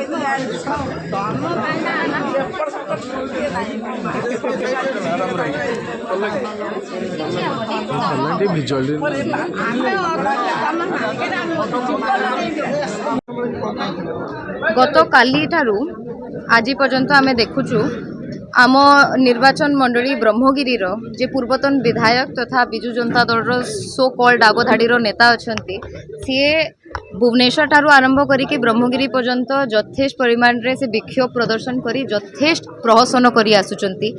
गत काली ठारू आज पर्यंत आमे देखुचु आम निर्वाचन मंडली ब्रह्मगिरी जे पूर्वतन विधायक तथा विजु जनता दल सो कॉल्ड आगधाड़ी नेता अच्छा सी भुवनेश्वर ठारू आरंभ करिके ब्रह्मगिरी पर्यंत यथेष्ट परिमाण रे से विक्षोभ प्रदर्शन करी यथेष्ट प्रहसन करी आसुचंती।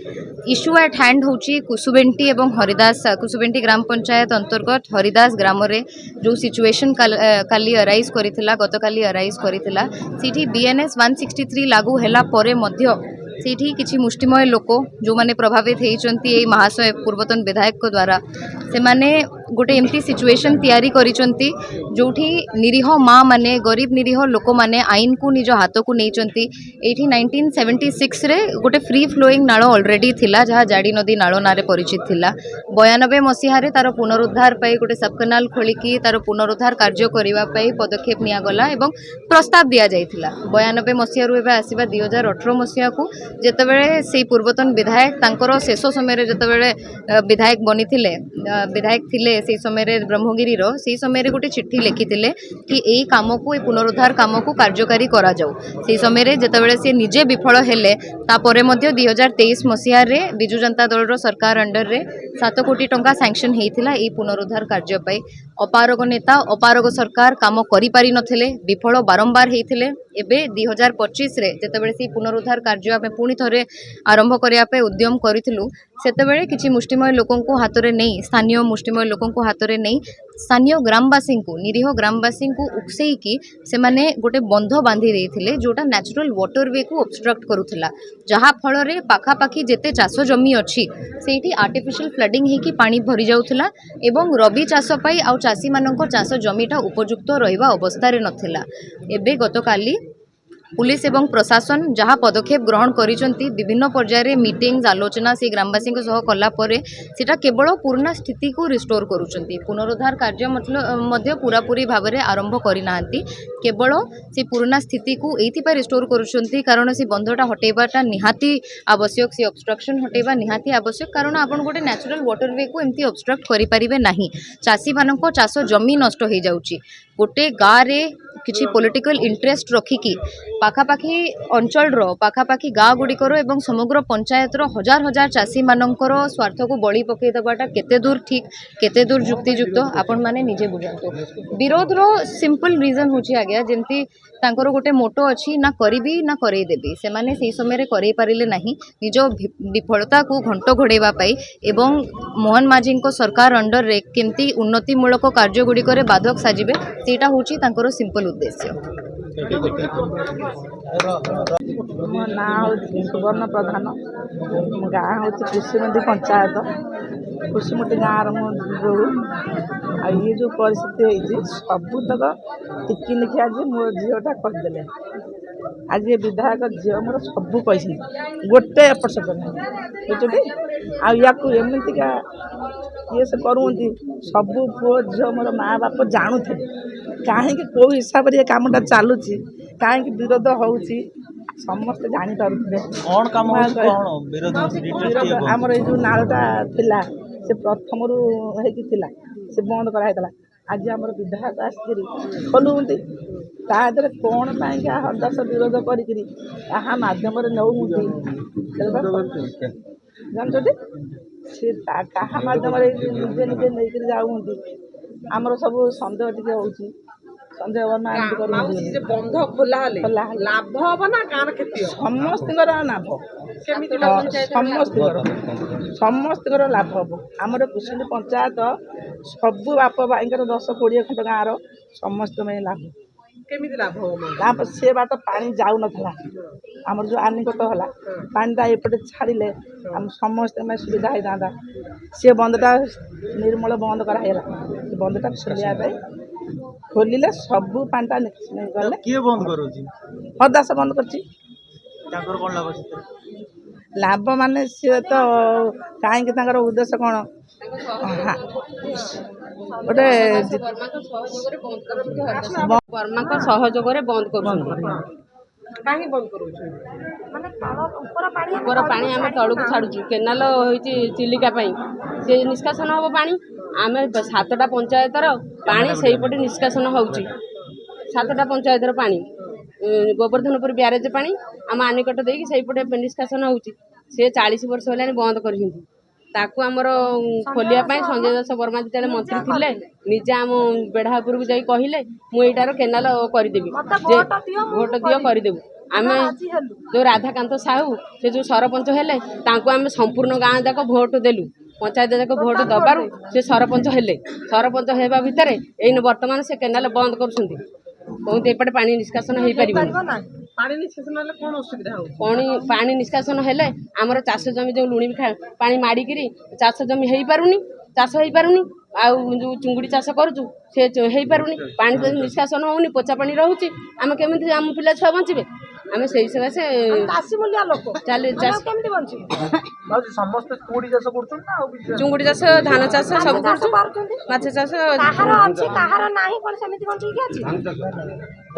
इश्यू एट हैंड होची कुसुबेंटी एवं हरिदास कुसुबेंटी ग्राम पंचायत अंतर्गत हरिदास ग्राम रे जो सिचुएशन काली अराइज करिथिला गतकाली अराइज करिथिला सीठी बीएनएस 163 लागू हैला परे मध्य सेठी किछि मुष्टिमय लोक जो माने प्रभावित होइचंती ए महाशय पूर्वतन विधायक को द्वारा से माने गोटे एमती सिचुएशन तैयारी करिचंती जोठी निरीह माँ माने गरीब निरीह लोक माने आईन को निज हाथ को नैचंती। एठी 1976 रे गोटे फ्री फ्लोइंग नाଳ ऑलरेडी थिला जहाँ जाड़ी नदी नाଳ नारे परिचित थिला। 92 मसीहा रे तार पुनरुद्धार पाई गोटे सब केनाल खोलिकी तार पुनरुद्धार कार्य करिवा पाई पदक्षेप निया गला एवं प्रस्ताव दिया जाइथिला। 92 मसीहा रु एबे आसीबा 2018 मसीहा को जेतेबेले से पूर्वतन विधायक तांकर शेष समय रे जेतेबेले विधायक बनी थिले विधायक थिले से समय रे ब्रह्मगिरी रो से समय रे गोटे चिट्ठी लिखिथिले कि एई काम को पुनरुद्धार काम को कार्यकारी करा जाऊ। से समय रे जेतेबेले से निजे विफल हेले तापरे मध्य 2023 मसीहा रे विजु जनता दल रो सरकार अंडर रे 7 कोटी टंका सैंक्शन हेइथिला एई पुनरुद्धार कार्य पई। अपारग नेता अपारग सरकार काम करि पारि नथिले विफल बारंबार हेइथिले। एबे 2025 रे जेतेबेले से पुनरुद्धार कार्य आमे पुणी थरे आरंभ करिया पे उद्यम करिथिलु सेतेबेले किछि मुष्टिमय लोकन को हातरे नहीं स्थानीय मुष्टिमय लोकन को हातरे नहीं स्थानीय ग्रामवासी को निरीह ग्रामवासी को उकसेई की से माने गोटे बंध बांधी देथिले जोटा नेचुरल वाटरवे को ऑब्स्ट्रक्ट करूथिला जहा फल रे पाखा पाखी जेते चाष जमी अछि सेठी आर्टिफिशियल फ्लडिंग हेकी पानी भरी जाउथिला एवं रबी चाष पई आ चासी मानक चाष जमीटा उपयुक्त रहिबा अवस्था रे नथिला। एबे गतकाली पुलिस एवं प्रशासन जहाँ पदक्षेप ग्रहण करिसंती विभिन्न पर्यायर मीटिंग्स आलोचना से ग्रामवासी कला परे सेटा केवल पुराना स्थिति को रिस्टोर करुचंती। पुनरुद्धार कार्य मतलब पूरापूरी भाव में आरंभ करिनांती केवल से पुराना स्थिति को एइथिपा रिस्टोर करुचंती कारण से बंधटा हटेबाटा निहाती आवश्यक से ऑब्स्ट्रक्शन हटेबा निहाती आवश्यक कारण आपण गोटे नेचुरल वाटरवे को एमती ऑब्स्ट्रक्ट करि परिबे नाही। चासी मानक चाष जमी नष्ट हो जाउची गोटे गाँव रे किछि पॉलिटिकल इंटरेस्ट रखिकी पाखापाखी अंचल पाखापाखी गाँव गुड़िकर एवं समग्र पंचायत हजार हजार चाषी मानकर स्वार्थ को बड़ी पकई देवाटा केते दूर ठीक केते दूर युक्तियुक्त आपण माने निजे बुझातु। विरोध रो सिंपल रीजन होची आज्ञा जेमती तांकर गोटे मोटो अच्छी ना करीबी ना करई देबी से माने सेही समय रे करई पारिले नाही निज विफलता को घंट घोड़ेबा पाई एवं मोहन माझी को सरकार अंडर रे केमती उन्नति मूलक कार्य गुड़िकर बाधक साजिबे सेटा होची तांकर सिंपल उद्देश्य। मो ना सुवर्ण प्रधान गाँ हूँ कुसुमती पंचायत कुसुमती गाँव रो ये जो परिस्थिति सबुतक टिकी निखी आज मो झीटा करदे आज ये विधायक झील मोर सबू कैसे गोटे एपट सेपट नहीं बुझे आमतिका ये से करुँच सबू पुओ झील मोर माँ बाप जानू थे कहीं कौ हिसाब से कामटा चलुची कहीं विरोध होउची समस्त जानी पारुथिबे कोन काम विरोध हमर ए जो नालटा थिला से प्रथम रु हेकी थिला से बंद करा हेतला आज हमर विधायक आसकरी खोलुंती तादर कोन पाई का हदस विरोध करिकरी आहा माध्यम रे नउमुती जानछथि से काहा माध्यम रे निजे निजे नेकरी जाउंती हमर सब संदेह टिके होउची संदेह वर्मा बंध खोला लाभ हम ना कार क्षति समस्त लाभ समस्त लाभ हम आमर कुसुमती पंचायत सबू बाप भाई 10-20 खंड गाँव समस्त में लाभ केमिति लाभ से बाट पानी जाऊ नथला आमर जो आनिकट होला पानीटा एपटे छाड़िले आम समस्त में सुविधा हो जाता से बंधटा निर्मल बंद कराला से बंधटा खोलिया खोलिले सबू पानीटा गले किए बंद करूची हदास बंद करची ताकर कोन लाभ लाभ माने से तो काहे कि ताकर उद्देश्य कोन गोटे वर्मा सहयोग बंद कर କାହିଁ ବନ୍ଦ କରୁଛୁ? ମାନେ ଉପର ପାଣି ଆମେ ତଳକୁ ଛାଡୁଛୁ। କେନାଲ ହେଇଛି ଚିଲିକା ପାଇଁ, ସେ ନିଷ୍କାସନ ହବ ପାଣି। ଆମେ 7ଟା ପଞ୍ଚାୟତର ପାଣି ସେଇପଟେ ନିଷ୍କାସନ ହେଉଛି। 7ଟା ପଞ୍ଚାୟତର ପାଣି ଗୋବର୍ଦ୍ଧନପୁର ବ୍ୟାରେଜ ପାଣି ଆମ ଆନିକଟ ଦେଇକି ସେଇପଟେ ନିଷ୍କାସନ ହେଉଛି। ସେ 40 ବର୍ଷ ହେଲାଣି ବନ୍ଦ କରିଛନ୍ତି। ତାକୁ ଆମର ଖୋଲିବା ପାଇଁ ସଞ୍ଜୟ ଦାସ ବର୍ମା ଯେତେବେଳେ ମନ୍ତ୍ରୀ ଥିଲେ ନିଜେ ଆମ ବେଢାପୁରକୁ ଯାଇ କହିଲେ ମୁଁ ଏଇଟାର କେନାଲ କରିଦେବି, ଯେ ଭୋଟ ଦିଅ କରିଦେବୁ। ଆମେ ଯେଉଁ ରାଧାକାନ୍ତ ସାହୁ ସେ ଯେଉଁ ସରପଞ୍ଚ ହେଲେ ତାଙ୍କୁ ଆମେ ସମ୍ପୂର୍ଣ୍ଣ ଗାଁ ଯାକ ଭୋଟ ଦେଲୁ। ପଞ୍ଚାୟତ ଯାକ ଭୋଟ ଦେବାରୁ ସେ ସରପଞ୍ଚ ହେଲେ। ସରପଞ୍ଚ ହେବା ଭିତରେ ଏଇନେ ବର୍ତ୍ତମାନ ସେ କେନାଲ ବନ୍ଦ କରୁଛନ୍ତି। କହୁଛନ୍ତି ଏପଟେ ପାଣି ନିଷ୍କାସନ ହେଇପାରିବନି। ପାଣି ନିଷ୍କାସନ ହେଲେ କ'ଣ ଅସୁବିଧା ହଉଛି? ପାଣି ନିଷ୍କାସନ ହେଲେ ଆମର ଚାଷ ଜମି ଯେଉଁ ଲୁଣି ପାଣି ମାଡ଼ିକିରି ଚାଷ ଜମି ହେଇପାରୁନି, ଚାଷ ହେଇପାରୁନି। ଆଉ ଯେଉଁ ଚୁଙ୍ଗୁଡ଼ି ଚାଷ କରୁଛୁ ସେ ହେଇପାରୁନି। ପାଣି ନିଷ୍କାସନ ହେଉନି, ପଚା ପାଣି ରହୁଛି। ଆମେ କେମିତି ଆମ ପିଲା ଛୁଆ ବଞ୍ଚିବେ? ଆମେ ସେଇ ସକାଶେ ଚୁଙ୍ଗୁଡ଼ି ଚାଷ, ଧାନ ଚାଷ ସବୁ କରୁଛୁ, ମାଛ ଚାଷ।